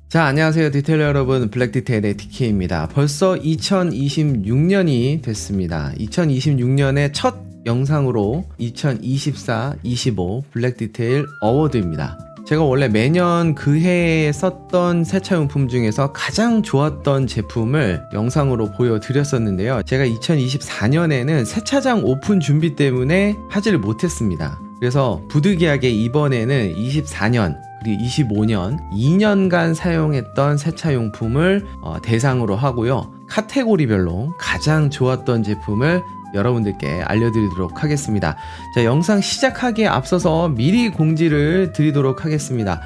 자, 안녕하세요 디테일러 여러분, 블랙디테일의 DK입니다. 벌써 2026년이 됐습니다. 2026년의 첫 영상으로 2024-25 블랙디테일 어워드입니다. 제가 원래 매년 그 해에 썼던 세차용품 중에서 가장 좋았던 제품을 영상으로 보여드렸었는데요. 제가 2024년에는 세차장 오픈 준비 때문에 하지를 못했습니다. 그래서 부득이하게 이번에는 24년 그리고 25년 2년간 사용했던 세차용품을 대상으로 하고요. 카테고리별로 가장 좋았던 제품을 여러분들께 알려드리도록 하겠습니다. 자, 영상 시작하기에 앞서서 미리 공지를 드리도록 하겠습니다.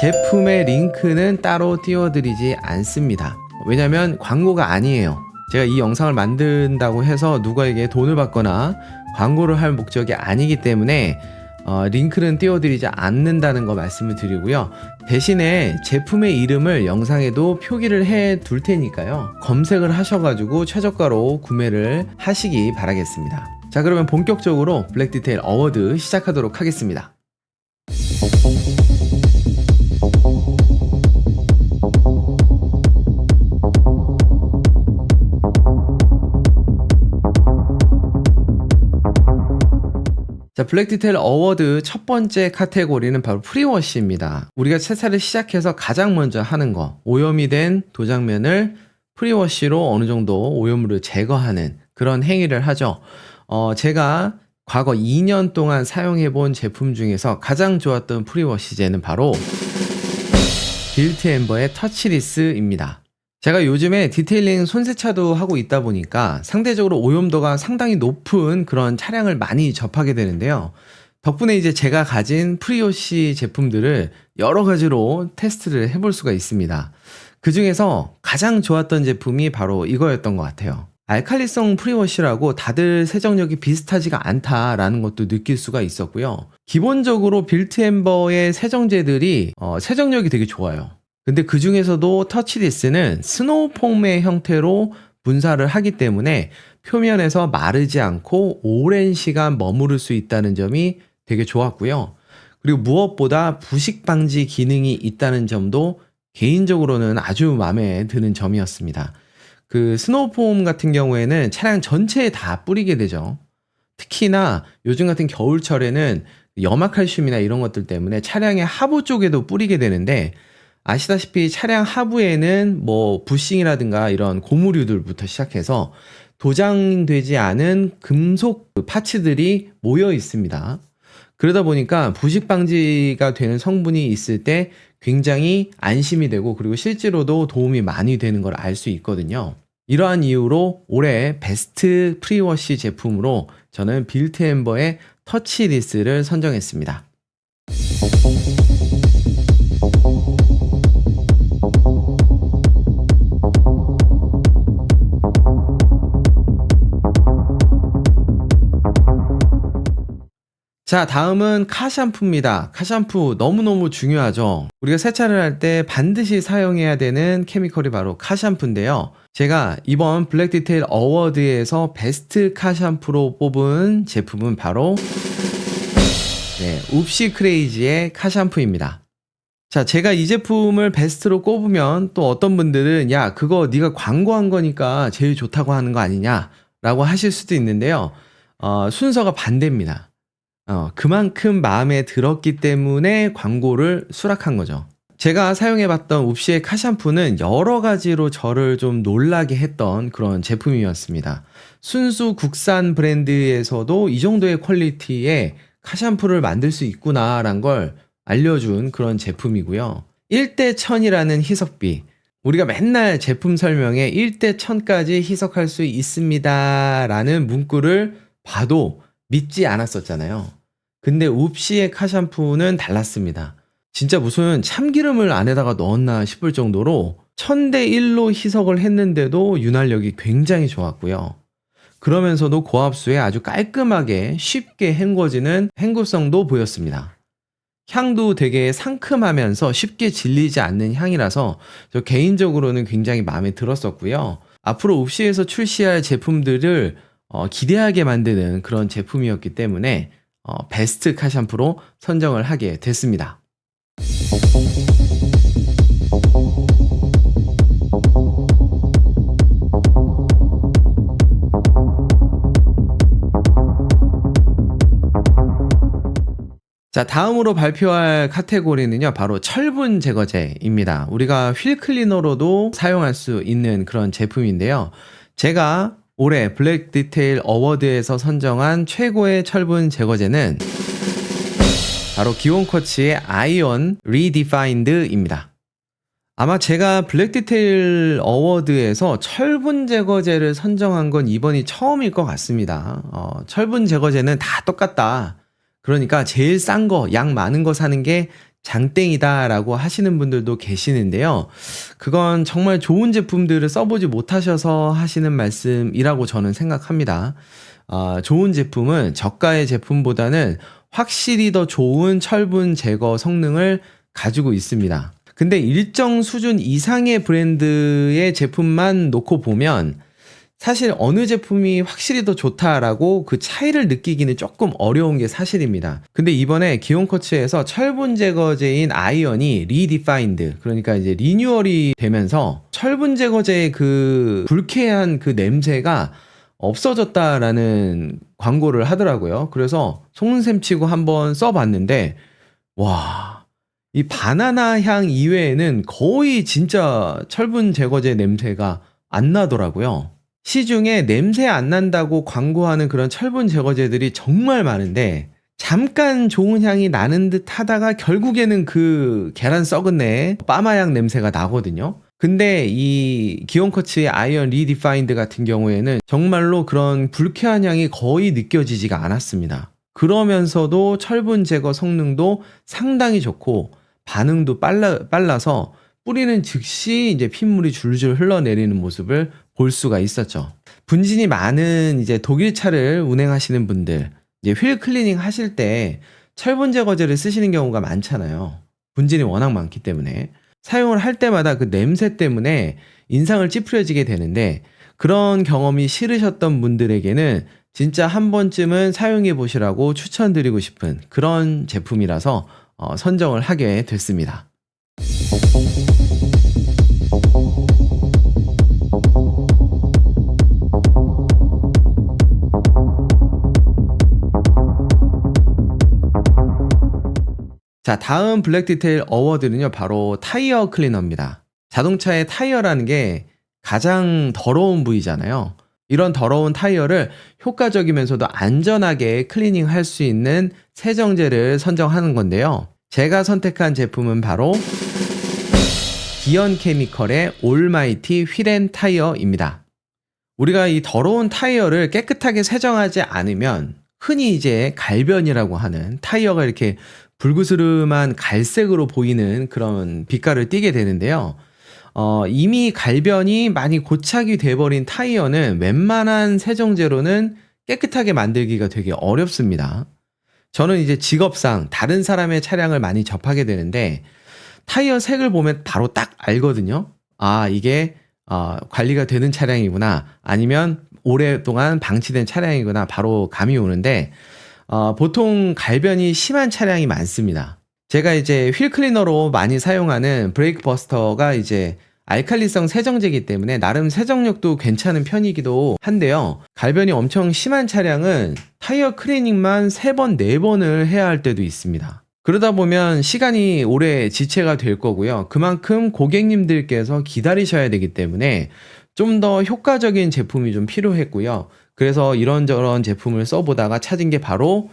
제품의 링크는 따로 띄워드리지 않습니다. 왜냐면 광고가 아니에요. 제가 이 영상을 만든다고 해서 누구에게 돈을 받거나 광고를 할 목적이 아니기 때문에 링크는 띄워드리지 않는다는 거 말씀을 드리고요. 대신에 제품의 이름을 영상에도 표기를 해 둘 테니까요. 검색을 하셔가지고 최저가로 구매를 하시기 바라겠습니다. 자, 그러면 본격적으로 블랙디테일 어워드 시작하도록 하겠습니다. 자, 블랙디테일 어워드 첫 번째 카테고리는 바로 프리워시입니다. 우리가 세차를 시작해서 가장 먼저 하는 거, 오염이 된 도장면을 프리워시로 어느 정도 오염물을 제거하는 그런 행위를 하죠. 제가 과거 2년 동안 사용해본 제품 중에서 가장 좋았던 프리워시제는 바로 빌트엠버의 터치리스입니다. 제가 요즘에 디테일링 손세차도 하고 있다 보니까 상대적으로 오염도가 상당히 높은 그런 차량을 많이 접하게 되는데요. 덕분에 이제 제가 가진 프리워시 제품들을 여러 가지로 테스트를 해볼 수가 있습니다. 그 중에서 가장 좋았던 제품이 바로 이거였던 것 같아요. 알칼리성 프리워시라고 다들 세정력이 비슷하지가 않다라는 것도 느낄 수가 있었고요. 기본적으로 빌트엠버의 세정제들이 세정력이 되게 좋아요. 근데 그 중에서도 터치리스는 스노우폼의 형태로 분사를 하기 때문에 표면에서 마르지 않고 오랜 시간 머무를 수 있다는 점이 되게 좋았고요. 그리고 무엇보다 부식 방지 기능이 있다는 점도 개인적으로는 아주 마음에 드는 점이었습니다. 그 스노우폼 같은 경우에는 차량 전체에 다 뿌리게 되죠. 특히나 요즘 같은 겨울철에는 염화칼슘이나 이런 것들 때문에 차량의 하부 쪽에도 뿌리게 되는데, 아시다시피 차량 하부에는 뭐 부싱이라든가 이런 고무류들부터 시작해서 도장되지 않은 금속 파츠들이 모여 있습니다. 그러다 보니까 부식 방지가 되는 성분이 있을 때 굉장히 안심이 되고, 그리고 실제로도 도움이 많이 되는 걸 알 수 있거든요. 이러한 이유로 올해 베스트 프리워시 제품으로 저는 빌트엠버의 터치리스를 선정했습니다. 자, 다음은 카샴푸입니다. 카샴푸 너무너무 중요하죠. 우리가 세차를 할 때 반드시 사용해야 되는 케미컬이 바로 카샴푸인데요. 제가 이번 블랙디테일 어워드에서 베스트 카샴푸로 뽑은 제품은 바로 웁시 크레이지의 카샴푸입니다. 자, 제가 이 제품을 베스트로 꼽으면 또 어떤 분들은 야, 그거 네가 광고한 거니까 제일 좋다고 하는 거 아니냐 라고 하실 수도 있는데요. 순서가 반대입니다. 그만큼 마음에 들었기 때문에 광고를 수락한 거죠. 제가 사용해봤던 웁시의 카샴푸는 여러 가지로 저를 좀 놀라게 했던 그런 제품이었습니다. 순수 국산 브랜드에서도 이 정도의 퀄리티의 카샴푸를 만들 수 있구나라는 걸 알려준 그런 제품이고요. 1대 1000이라는 희석비. 우리가 맨날 제품 설명에 1대 1000까지 희석할 수 있습니다 라는 문구를 봐도 믿지 않았었잖아요. 근데 웁시의 카샴푸는 달랐습니다. 진짜 무슨 참기름을 안에다가 넣었나 싶을 정도로 1000대 1로 희석을 했는데도 윤활력이 굉장히 좋았고요. 그러면서도 고압수에 아주 깔끔하게 쉽게 헹궈지는 헹구성도 보였습니다. 향도 되게 상큼하면서 쉽게 질리지 않는 향이라서 저 개인적으로는 굉장히 마음에 들었었고요. 앞으로 웁시에서 출시할 제품들을 기대하게 만드는 그런 제품이었기 때문에 베스트 카샴푸로 선정을 하게 됐습니다. 자, 다음으로 발표할 카테고리는요, 바로 철분 제거제입니다. 우리가 휠 클리너로도 사용할 수 있는 그런 제품인데요. 제가 올해 블랙 디테일 어워드에서 선정한 최고의 철분 제거제는 바로 기온커츠의 아이언 리디파인드입니다. 아마 제가 블랙 디테일 어워드에서 철분 제거제를 선정한 건 이번이 처음일 것 같습니다. 철분 제거제는 다 똑같다. 그러니까 제일 싼 거, 양 많은 거 사는 게 장땡이다 라고 하시는 분들도 계시는데요. 그건 정말 좋은 제품들을 써보지 못하셔서 하시는 말씀이라고 저는 생각합니다. 좋은 제품은 저가의 제품보다는 확실히 더 좋은 철분 제거 성능을 가지고 있습니다. 근데 일정 수준 이상의 브랜드의 제품만 놓고 보면 사실 어느 제품이 확실히 더 좋다라고 그 차이를 느끼기는 조금 어려운 게 사실입니다. 근데 이번에 기온커츠에서 철분 제거제인 아이언이 리디파인드, 그러니까 이제 리뉴얼이 되면서 철분 제거제의 그 불쾌한 그 냄새가 없어졌다라는 광고를 하더라고요. 그래서 속눈샘 치고 한번 써봤는데 와, 이 바나나 향 이외에는 거의 진짜 철분 제거제 냄새가 안 나더라고요. 시중에 냄새 안 난다고 광고하는 그런 철분 제거제들이 정말 많은데 잠깐 좋은 향이 나는 듯 하다가 결국에는 그 계란 썩은 내 빠마향 냄새가 나거든요. 근데 이 기온커츠의 아이언 리디파인드 같은 경우에는 정말로 그런 불쾌한 향이 거의 느껴지지가 않았습니다. 그러면서도 철분 제거 성능도 상당히 좋고 반응도 빨라서 뿌리는 즉시 이제 핏물이 줄줄 흘러내리는 모습을 볼 수가 있었죠. 분진이 많은 이제 독일차를 운행하시는 분들, 이제 휠 클리닝 하실 때 철분 제거제를 쓰시는 경우가 많잖아요. 분진이 워낙 많기 때문에. 사용을 할 때마다 그 냄새 때문에 인상을 찌푸려지게 되는데 그런 경험이 싫으셨던 분들에게는 진짜 한 번쯤은 사용해 보시라고 추천드리고 싶은 그런 제품이라서 선정을 하게 됐습니다. 자, 다음 블랙 디테일 어워드는요, 바로 타이어 클리너입니다. 자동차의 타이어라는 게 가장 더러운 부위잖아요. 이런 더러운 타이어를 효과적이면서도 안전하게 클리닝 할 수 있는 세정제를 선정하는 건데요. 제가 선택한 제품은 바로 기언 케미컬의 올마이티 휠앤타이어입니다. 우리가 이 더러운 타이어를 깨끗하게 세정하지 않으면 흔히 이제 갈변이라고 하는 타이어가 이렇게 불그스름한 갈색으로 보이는 그런 빛깔을 띠게 되는데요. 이미 갈변이 많이 고착이 돼버린 타이어는 웬만한 세정제로는 깨끗하게 만들기가 되게 어렵습니다. 저는 이제 직업상 다른 사람의 차량을 많이 접하게 되는데 타이어 색을 보면 바로 딱 알거든요. 아, 이게 관리가 되는 차량이구나, 아니면 오랫동안 방치된 차량이구나, 바로 감이 오는데 보통 갈변이 심한 차량이 많습니다. 제가 이제 휠 클리너로 많이 사용하는 브레이크 버스터가 이제 알칼리성 세정제이기 때문에 나름 세정력도 괜찮은 편이기도 한데요. 갈변이 엄청 심한 차량은 타이어 클리닝만 3번, 4번을 해야 할 때도 있습니다. 그러다 보면 시간이 오래 지체가 될 거고요. 그만큼 고객님들께서 기다리셔야 되기 때문에 좀 더 효과적인 제품이 좀 필요했고요. 그래서 이런저런 제품을 써보다가 찾은 게 바로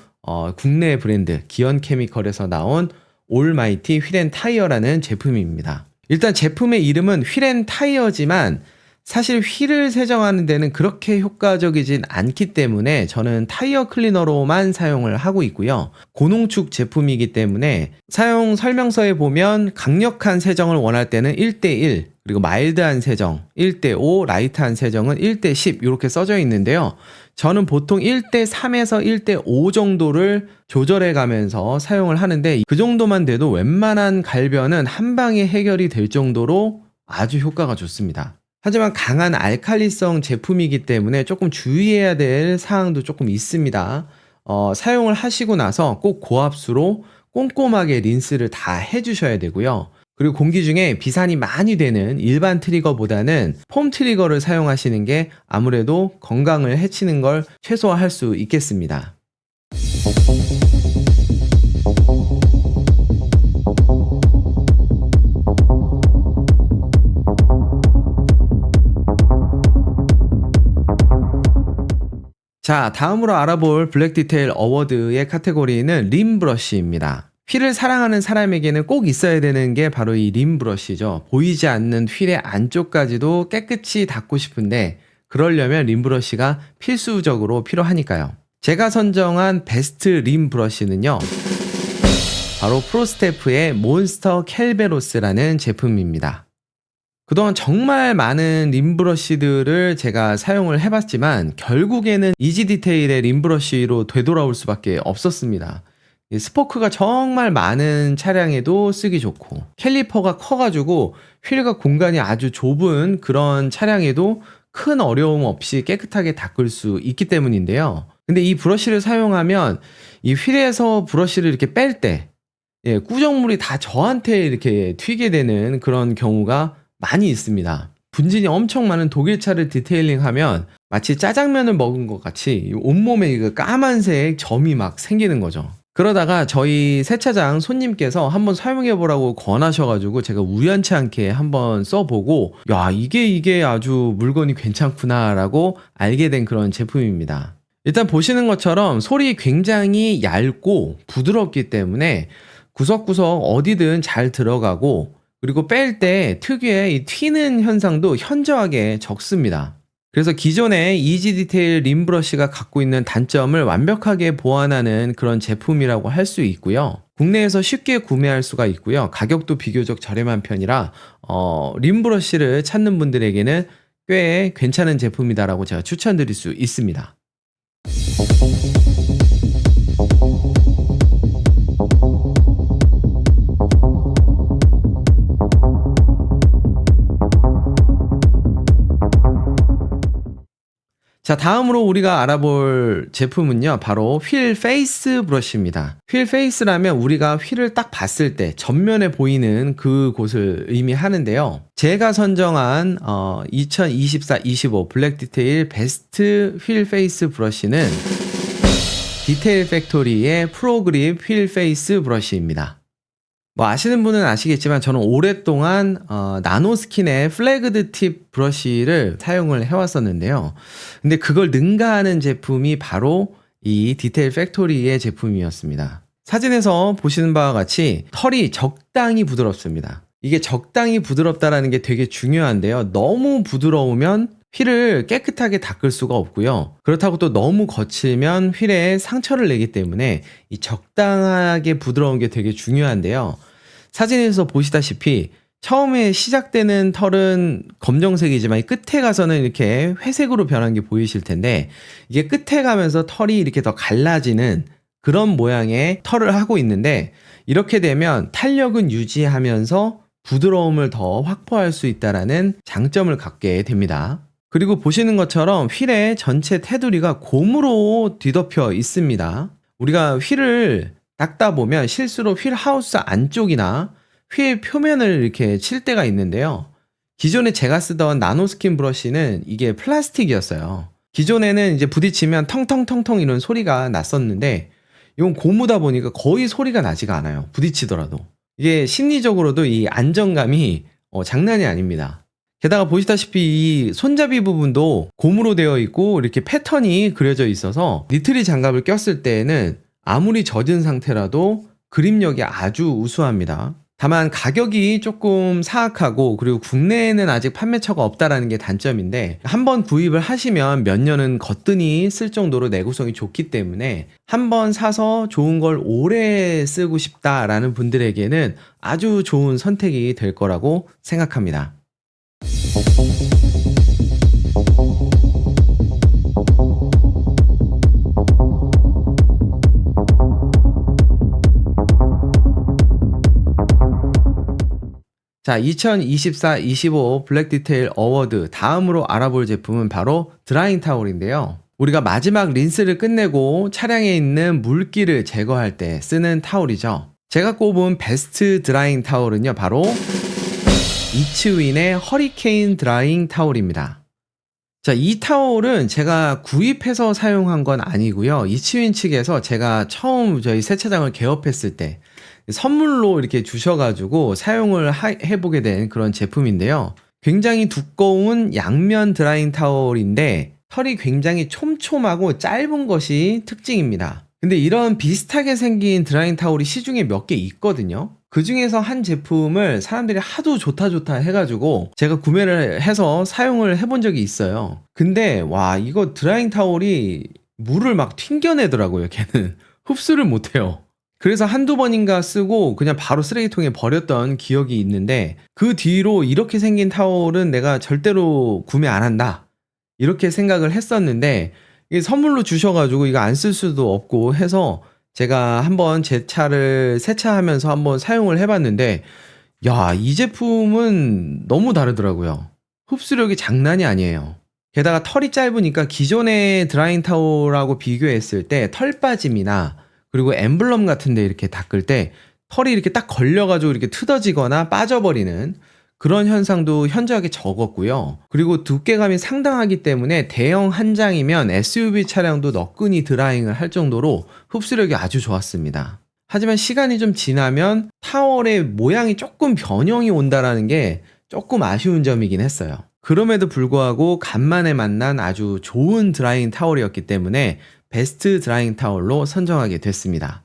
국내 브랜드 기언 케미컬에서 나온 올마이티 휠앤타이어라는 제품입니다. 일단 제품의 이름은 휠앤타이어지만 사실 휠을 세정하는 데는 그렇게 효과적이진 않기 때문에 저는 타이어 클리너로만 사용을 하고 있고요. 고농축 제품이기 때문에 사용 설명서에 보면 강력한 세정을 원할 때는 1:1, 그리고 마일드한 세정 1:5, 라이트한 세정은 1:10 이렇게 써져 있는데요. 저는 보통 1:3에서 1:5 정도를 조절해 가면서 사용을 하는데 그 정도만 돼도 웬만한 갈변은 한 방에 해결이 될 정도로 아주 효과가 좋습니다. 하지만 강한 알칼리성 제품이기 때문에 조금 주의해야 될 사항도 조금 있습니다. 사용을 하시고 나서 꼭 고압수로 꼼꼼하게 린스를 다 해주셔야 되고요. 그리고 공기 중에 비산이 많이 되는 일반 트리거보다는 폼 트리거를 사용하시는 게 아무래도 건강을 해치는 걸 최소화할 수 있겠습니다. 자, 다음으로 알아볼 블랙 디테일 어워드의 카테고리는 림 브러쉬입니다. 휠을 사랑하는 사람에게는 꼭 있어야 되는 게 바로 이 림 브러쉬죠. 보이지 않는 휠의 안쪽까지도 깨끗이 닦고 싶은데 그러려면 림 브러쉬가 필수적으로 필요하니까요. 제가 선정한 베스트 림 브러쉬는요, 바로 프로스테프의 몬스터 켈베로스라는 제품입니다. 그동안 정말 많은 림 브러쉬들을 제가 사용을 해봤지만 결국에는 이지 디테일의 림 브러쉬로 되돌아올 수밖에 없었습니다. 이 스포크가 정말 많은 차량에도 쓰기 좋고 캘리퍼가 커가지고 휠과 공간이 아주 좁은 그런 차량에도 큰 어려움 없이 깨끗하게 닦을 수 있기 때문인데요. 근데 이 브러쉬를 사용하면 이 휠에서 브러쉬를 이렇게 뺄 때 꾸정물이 다 저한테 이렇게 튀게 되는 그런 경우가 많이 있습니다. 분진이 엄청 많은 독일차를 디테일링하면 마치 짜장면을 먹은 것 같이 온몸에 이거 까만색 점이 막 생기는 거죠. 그러다가 저희 세차장 손님께서 한번 사용해 보라고 권하셔가지고 제가 우연치 않게 한번 써보고 야, 이게 아주 물건이 괜찮구나 라고 알게 된 그런 제품입니다. 일단 보시는 것처럼 솔이 굉장히 얇고 부드럽기 때문에 구석구석 어디든 잘 들어가고, 그리고 뺄 때 특유의 이 튀는 현상도 현저하게 적습니다. 그래서 기존의 이지 디테일 림 브러쉬가 갖고 있는 단점을 완벽하게 보완하는 그런 제품이라고 할 수 있고요. 국내에서 쉽게 구매할 수가 있고요. 가격도 비교적 저렴한 편이라 림 브러쉬를 찾는 분들에게는 꽤 괜찮은 제품이다라고 제가 추천드릴 수 있습니다. 자, 다음으로 우리가 알아볼 제품은요, 바로 휠 페이스 브러쉬입니다. 휠 페이스라면 우리가 휠을 딱 봤을 때 전면에 보이는 그곳을 의미하는데요. 제가 선정한 2024-25 블랙 디테일 베스트 휠 페이스 브러쉬는 디테일 팩토리의 프로그립 휠 페이스 브러쉬입니다. 뭐 아시는 분은 아시겠지만 저는 오랫동안 나노스킨의 플래그드 팁 브러쉬를 사용을 해왔었는데요. 근데 그걸 능가하는 제품이 바로 이 디테일 팩토리의 제품이었습니다. 사진에서 보시는 바와 같이 털이 적당히 부드럽습니다. 이게 적당히 부드럽다라는 게 되게 중요한데요. 너무 부드러우면 휠을 깨끗하게 닦을 수가 없고요. 그렇다고 또 너무 거칠면 휠에 상처를 내기 때문에 이 적당하게 부드러운 게 되게 중요한데요. 사진에서 보시다시피 처음에 시작되는 털은 검정색이지만 끝에 가서는 이렇게 회색으로 변한 게 보이실 텐데, 이게 끝에 가면서 털이 이렇게 더 갈라지는 그런 모양의 털을 하고 있는데, 이렇게 되면 탄력은 유지하면서 부드러움을 더 확보할 수 있다는 장점을 갖게 됩니다. 그리고 보시는 것처럼 휠의 전체 테두리가 곰으로 뒤덮여 있습니다. 우리가 휠을 닦다 보면 실수로 휠 하우스 안쪽이나 휠 표면을 이렇게 칠 때가 있는데요. 기존에 제가 쓰던 나노스킨 브러쉬는 이게 플라스틱이었어요. 기존에는 이제 부딪히면 텅텅텅텅 이런 소리가 났었는데, 이건 고무다 보니까 거의 소리가 나지가 않아요. 부딪히더라도. 이게 심리적으로도 이 안정감이 장난이 아닙니다. 게다가 보시다시피 이 손잡이 부분도 고무로 되어 있고 이렇게 패턴이 그려져 있어서 니트리 장갑을 꼈을 때에는 아무리 젖은 상태라도 그립력이 아주 우수합니다. 다만 가격이 조금 사악하고, 그리고 국내에는 아직 판매처가 없다라는 게 단점인데, 한번 구입을 하시면 몇 년은 거뜬히 쓸 정도로 내구성이 좋기 때문에 한번 사서 좋은 걸 오래 쓰고 싶다라는 분들에게는 아주 좋은 선택이 될 거라고 생각합니다. 자, 2024-25 블랙 디테일 어워드 다음으로 알아볼 제품은 바로 드라잉 타올인데요. 우리가 마지막 린스를 끝내고 차량에 있는 물기를 제거할 때 쓰는 타올이죠. 제가 꼽은 베스트 드라잉 타올은요, 바로 이츠윈의 허리케인 드라잉 타올입니다. 자, 이 타올은 제가 구입해서 사용한 건 아니고요. 이츠윈 측에서 제가 처음 저희 세차장을 개업했을 때 선물로 이렇게 주셔가지고 사용을 해보게 된 그런 제품인데요. 굉장히 두꺼운 양면 드라잉 타올인데 털이 굉장히 촘촘하고 짧은 것이 특징입니다. 근데 이런 비슷하게 생긴 드라잉 타올이 시중에 몇 개 있거든요. 그 중에서 한 제품을 사람들이 하도 좋다 좋다 해가지고 제가 구매를 해서 사용을 해본 적이 있어요. 근데 와, 이거 드라잉 타올이 물을 막 튕겨내더라고요. 걔는 흡수를 못해요. 그래서 한두 번인가 쓰고 그냥 바로 쓰레기통에 버렸던 기억이 있는데, 그 뒤로 이렇게 생긴 타올은 내가 절대로 구매 안 한다, 이렇게 생각을 했었는데, 이게 선물로 주셔가지고 이거 안 쓸 수도 없고 해서 제가 한번 제 차를 세차하면서 한번 사용을 해봤는데, 야, 이 제품은 너무 다르더라고요. 흡수력이 장난이 아니에요. 게다가 털이 짧으니까 기존의 드라잉 타올하고 비교했을 때 털 빠짐이나 그리고 엠블럼 같은 데 이렇게 닦을 때 털이 이렇게 딱 걸려가지고 이렇게 트어지거나 빠져버리는 그런 현상도 현저하게 적었고요. 그리고 두께감이 상당하기 때문에 대형 한 장이면 SUV 차량도 너끈히 드라잉을 할 정도로 흡수력이 아주 좋았습니다. 하지만 시간이 좀 지나면 타월의 모양이 조금 변형이 온다라는 게 조금 아쉬운 점이긴 했어요. 그럼에도 불구하고 간만에 만난 아주 좋은 드라잉 타월이었기 때문에 베스트 드라잉 타월로 선정하게 됐습니다.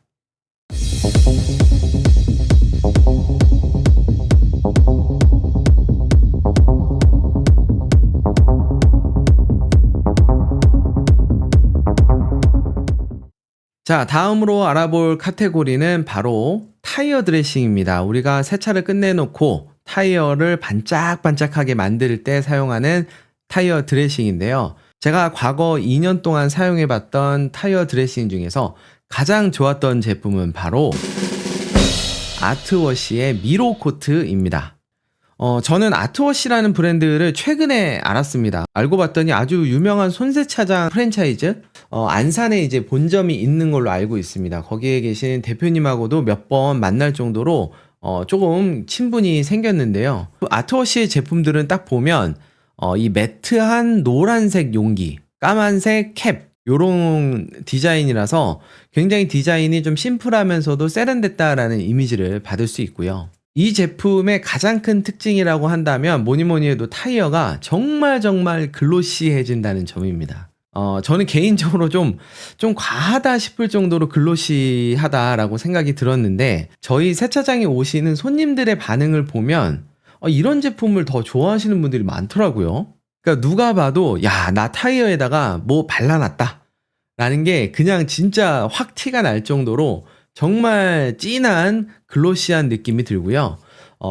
자, 다음으로 알아볼 카테고리는 바로 타이어 드레싱입니다. 우리가 세차를 끝내놓고 타이어를 반짝반짝하게 만들 때 사용하는 타이어 드레싱인데요. 제가 과거 2년 동안 사용해봤던 타이어 드레싱 중에서 가장 좋았던 제품은 바로 아트워시의 미로 코트입니다. 저는 아트워시라는 브랜드를 최근에 알았습니다. 알고 봤더니 아주 유명한 손세차장 프랜차이즈, 안산에 이제 본점이 있는 걸로 알고 있습니다. 거기에 계신 대표님하고도 몇 번 만날 정도로 조금 친분이 생겼는데요. 아트워시의 제품들은 딱 보면 이 매트한 노란색 용기, 까만색 캡, 요런 디자인이라서 굉장히 디자인이 좀 심플하면서도 세련됐다라는 이미지를 받을 수 있고요. 이 제품의 가장 큰 특징이라고 한다면 뭐니 해도 타이어가 정말 글로시해진다는 점입니다. 저는 개인적으로 좀 과하다 싶을 정도로 글로시하다라고 생각이 들었는데, 저희 세차장에 오시는 손님들의 반응을 보면 이런 제품을 더 좋아하시는 분들이 많더라고요. 그러니까 누가 봐도 야, 나 타이어에다가 뭐 발라놨다 라는 게 그냥 진짜 확 티가 날 정도로 정말 진한 글로시한 느낌이 들고요.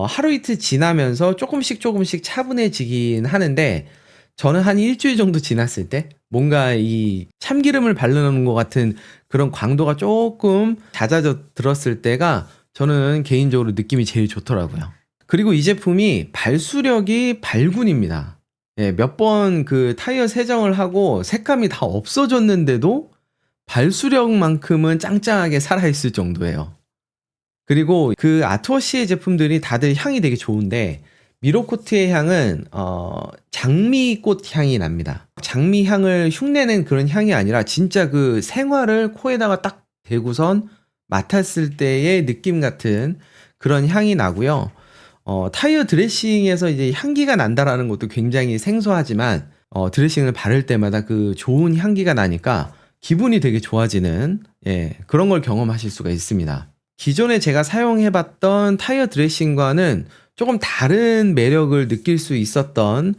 하루 이틀 지나면서 조금씩 차분해지긴 하는데, 저는 한 일주일 정도 지났을 때 뭔가 이 참기름을 바르는 것 같은 그런 광도가 조금 잦아져 들었을 때가 저는 개인적으로 느낌이 제일 좋더라고요. 그리고 이 제품이 발수력이 발군입니다. 예, 몇 번 그 타이어 세정을 하고 색감이 다 없어졌는데도 발수력만큼은 짱짱하게 살아있을 정도예요. 그리고 그 아트워시의 제품들이 다들 향이 되게 좋은데, 미로코트의 향은 장미꽃 향이 납니다. 장미 향을 흉내낸 그런 향이 아니라 진짜 그 생화를 코에다가 딱 대고선 맡았을 때의 느낌 같은 그런 향이 나고요. 타이어 드레싱에서 이제 향기가 난다라는 것도 굉장히 생소하지만 드레싱을 바를 때마다 그 좋은 향기가 나니까 기분이 되게 좋아지는, 그런 걸 경험하실 수가 있습니다. 기존에 제가 사용해봤던 타이어 드레싱과는 조금 다른 매력을 느낄 수 있었던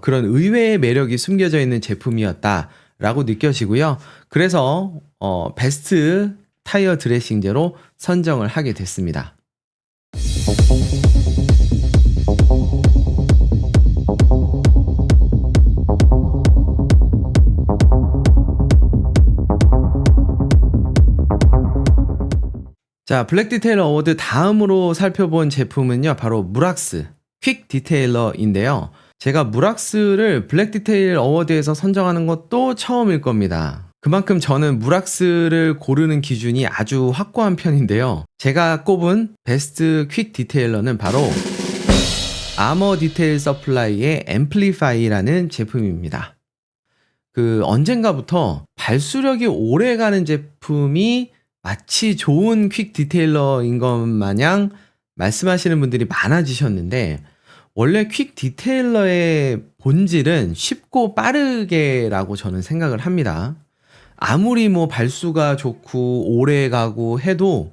그런 의외의 매력이 숨겨져 있는 제품이었다라고 느껴지고요. 그래서 베스트 타이어 드레싱제로 선정을 하게 됐습니다. 자, 블랙 디테일러 어워드 다음으로 살펴본 제품은요, 바로 무락스 퀵 디테일러인데요. 제가 무락스를 블랙 디테일 어워드에서 선정하는 것도 처음일 겁니다. 그만큼 저는 무락스를 고르는 기준이 아주 확고한 편인데요. 제가 꼽은 베스트 퀵 디테일러는 바로 아머 디테일 서플라이의 앰플리파이라는 제품입니다. 그 언젠가부터 발수력이 오래가는 제품이 마치 좋은 퀵 디테일러인 것 마냥 말씀하시는 분들이 많아지셨는데, 원래 퀵 디테일러의 본질은 쉽고 빠르게라고 저는 생각을 합니다. 아무리 뭐 발수가 좋고 오래 가고 해도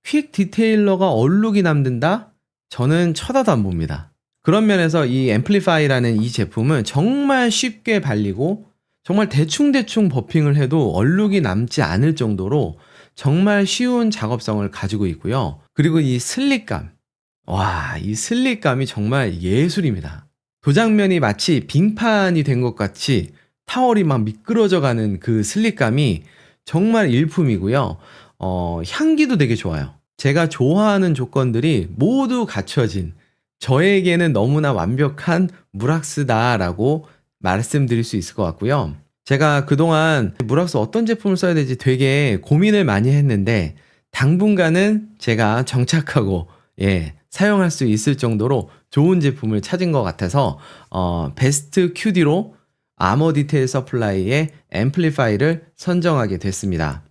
퀵 디테일러가 얼룩이 남는다? 저는 쳐다도 안 봅니다. 그런 면에서 이 앰플리파이라는 이 제품은 정말 쉽게 발리고 정말 대충대충 버핑을 해도 얼룩이 남지 않을 정도로 정말 쉬운 작업성을 가지고 있고요. 그리고 이 슬릭감. 와, 이 슬릭감이 정말 예술입니다. 도장면이 마치 빙판이 된 것 같이 타월이 막 미끄러져 가는 그 슬릭감이 정말 일품이고요. 향기도 되게 좋아요. 제가 좋아하는 조건들이 모두 갖춰진 저에게는 너무나 완벽한 무락스다라고 말씀드릴 수 있을 것 같고요. 제가 그동안 무락스 어떤 제품을 써야 될지 되게 고민을 많이 했는데 당분간은 제가 정착하고 사용할 수 있을 정도로 좋은 제품을 찾은 것 같아서 베스트 QD로 아머 디테일 서플라이의 앰플리파이를 선정하게 됐습니다.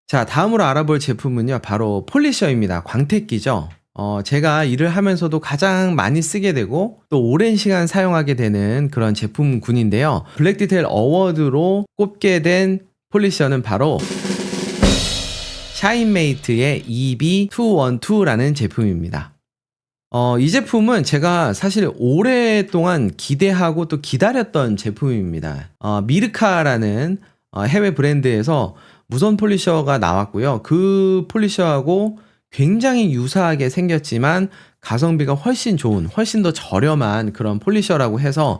자, 다음으로 알아볼 제품은요, 바로 폴리셔입니다. 광택기죠. 제가 일을 하면서도 가장 많이 쓰게 되고 또 오랜 시간 사용하게 되는 그런 제품군인데요. 블랙 디테일 어워드로 꼽게 된 폴리셔는 바로 샤인메이트의 EB212라는 제품입니다. 이 제품은 제가 사실 오랫동안 기대하고 또 기다렸던 제품입니다. 미르카라는 해외 브랜드에서 무선 폴리셔가 나왔고요. 그 폴리셔하고 굉장히 유사하게 생겼지만 가성비가 훨씬 좋은, 훨씬 더 저렴한 그런 폴리셔라고 해서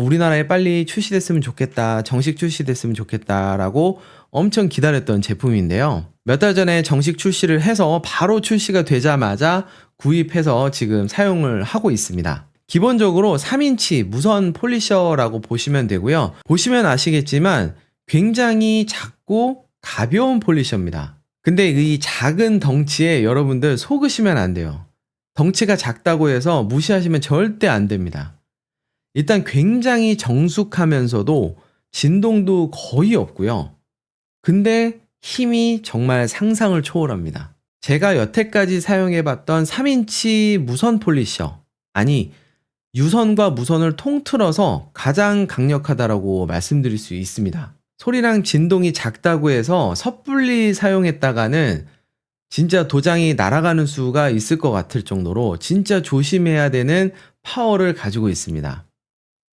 우리나라에 빨리 출시됐으면 좋겠다, 정식 출시됐으면 좋겠다라고 엄청 기다렸던 제품인데요. 몇 달 전에 정식 출시를 해서 바로 출시가 되자마자 구입해서 지금 사용을 하고 있습니다. 기본적으로 3인치 무선 폴리셔라고 보시면 되고요. 보시면 아시겠지만 굉장히 작고 가벼운 폴리셔입니다. 근데 이 작은 덩치에 여러분들 속으시면 안 돼요. 덩치가 작다고 해서 무시하시면 절대 안 됩니다. 일단 굉장히 정숙하면서도 진동도 거의 없고요. 근데 힘이 정말 상상을 초월합니다. 제가 여태까지 사용해봤던 3인치 무선 폴리셔, 아니 유선과 무선을 통틀어서 가장 강력하다라고 말씀드릴 수 있습니다. 소리랑 진동이 작다고 해서 섣불리 사용했다가는 진짜 도장이 날아가는 수가 있을 것 같을 정도로 진짜 조심해야 되는 파워를 가지고 있습니다.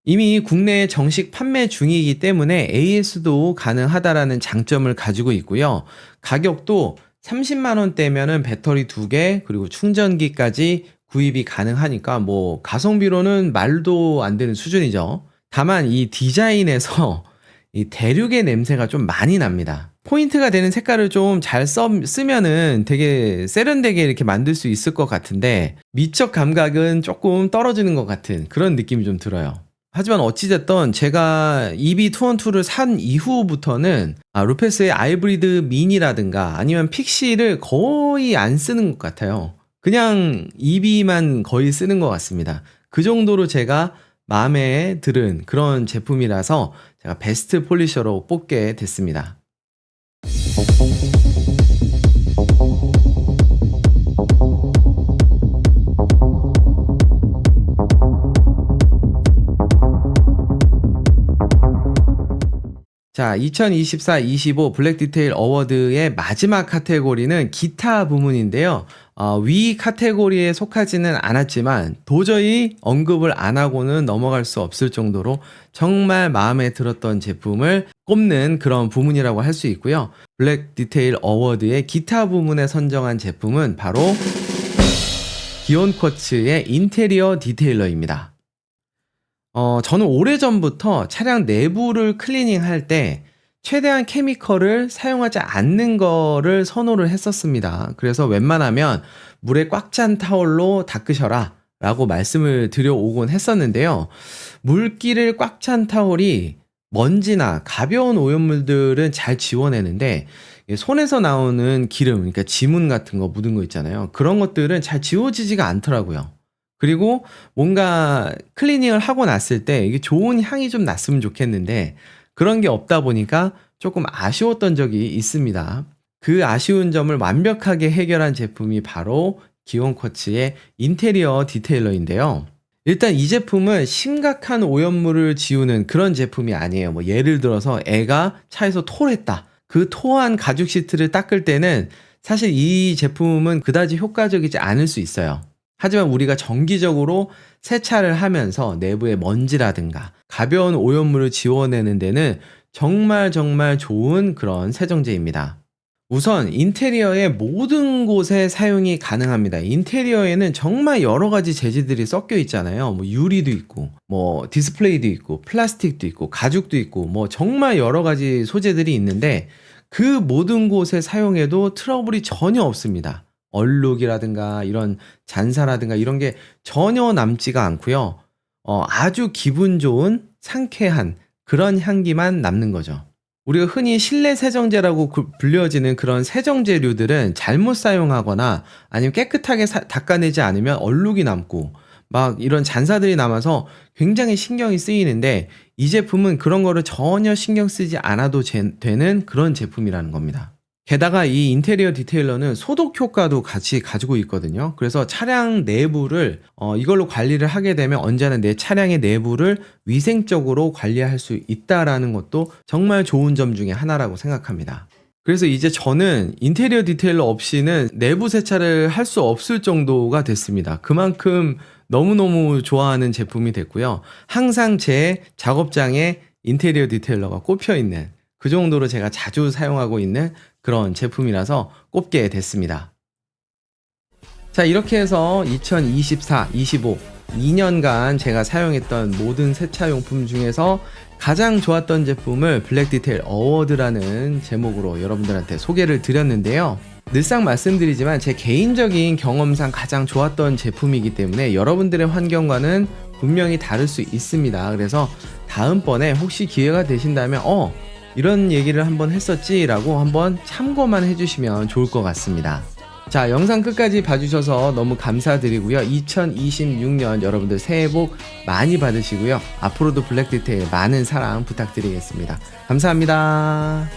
이미 국내에 정식 판매 중이기 때문에 AS도 가능하다라는 장점을 가지고 있고요. 가격도 30만 원대면은 배터리 2개 그리고 충전기까지 구입이 가능하니까 뭐 가성비로는 말도 안 되는 수준이죠. 다만 이 디자인에서 이 대륙의 냄새가 좀 많이 납니다. 포인트가 되는 색깔을 좀 잘 쓰면은 되게 세련되게 이렇게 만들 수 있을 것 같은데 미적 감각은 조금 떨어지는 것 같은 그런 느낌이 좀 들어요. 하지만 어찌됐든 제가 EB212를 산 이후부터는 루페스의 아이브리드 미니라든가 아니면 픽시를 거의 안 쓰는 것 같아요. 그냥 EB만 거의 쓰는 것 같습니다. 그 정도로 제가 마음에 들은 그런 제품이라서 제가 베스트 폴리셔로 뽑게 됐습니다. 자, 2024-25 블랙 디테일 어워드의 마지막 카테고리는 기타 부문인데요. 위 카테고리에 속하지는 않았지만 도저히 언급을 안 하고는 넘어갈 수 없을 정도로 정말 마음에 들었던 제품을 꼽는 그런 부문이라고 할 수 있고요. 블랙 디테일 어워드의 기타 부문에 선정한 제품은 바로 기온 쿼츠의 인테리어 디테일러입니다. 저는 오래전부터 차량 내부를 클리닝 할 때 최대한 케미컬을 사용하지 않는 거를 선호를 했었습니다. 그래서 웬만하면 물에 꽉 찬 타월로 닦으셔라 라고 말씀을 드려오곤 했었는데요. 물기를 꽉 찬 타월이 먼지나 가벼운 오염물들은 잘 지워내는데 손에서 나오는 기름, 그러니까 지문 같은 거 묻은 거 있잖아요. 그런 것들은 잘 지워지지가 않더라고요. 그리고 뭔가 클리닝을 하고 났을 때 이게 좋은 향이 좀 났으면 좋겠는데 그런 게 없다 보니까 조금 아쉬웠던 적이 있습니다. 그 아쉬운 점을 완벽하게 해결한 제품이 바로 기원코츠의 인테리어 디테일러인데요. 일단 이 제품은 심각한 오염물을 지우는 그런 제품이 아니에요. 뭐 예를 들어서 애가 차에서 토를 했다. 그 토한 가죽 시트를 닦을 때는 사실 이 제품은 그다지 효과적이지 않을 수 있어요. 하지만 우리가 정기적으로 세차를 하면서 내부의 먼지라든가 가벼운 오염물을 지워내는 데는 정말 정말 좋은 그런 세정제입니다. 우선 인테리어의 모든 곳에 사용이 가능합니다. 인테리어에는 정말 여러 가지 재질들이 섞여 있잖아요. 뭐 유리도 있고, 뭐 디스플레이도 있고, 플라스틱도 있고, 가죽도 있고, 뭐 정말 여러 가지 소재들이 있는데 그 모든 곳에 사용해도 트러블이 전혀 없습니다. 얼룩이라든가 이런 잔사라든가 이런 게 전혀 남지가 않고요. 아주 기분 좋은 상쾌한 그런 향기만 남는 거죠. 우리가 흔히 실내 세정제라고 불려지는 그런 세정제류들은 잘못 사용하거나 아니면 깨끗하게 닦아내지 않으면 얼룩이 남고 막 이런 잔사들이 남아서 굉장히 신경이 쓰이는데 이 제품은 그런 거를 전혀 신경 쓰지 않아도 되는 그런 제품이라는 겁니다. 게다가 이 인테리어 디테일러는 소독 효과도 같이 가지고 있거든요. 그래서 차량 내부를 이걸로 관리를 하게 되면 언제나 내 차량의 내부를 위생적으로 관리할 수 있다라는 것도 정말 좋은 점 중에 하나라고 생각합니다. 그래서 이제 저는 인테리어 디테일러 없이는 내부 세차를 할 수 없을 정도가 됐습니다. 그만큼 너무너무 좋아하는 제품이 됐고요. 항상 제 작업장에 인테리어 디테일러가 꼽혀 있는 그 정도로 제가 자주 사용하고 있는 그런 제품이라서 꼽게 됐습니다. 자, 이렇게 해서 2024, 25, 2년간 제가 사용했던 모든 세차용품 중에서 가장 좋았던 제품을 블랙 디테일 어워드라는 제목으로 여러분들한테 소개를 드렸는데요. 늘상 말씀드리지만 제 개인적인 경험상 가장 좋았던 제품이기 때문에 여러분들의 환경과는 분명히 다를 수 있습니다. 그래서 다음번에 혹시 기회가 되신다면 이런 얘기를 한번 했었지 라고 한번 참고만 해주시면 좋을 것 같습니다. 자, 영상 끝까지 봐주셔서 너무 감사드리고요. 2026년 여러분들 새해 복 많이 받으시고요. 앞으로도 블랙 디테일 많은 사랑 부탁드리겠습니다. 감사합니다.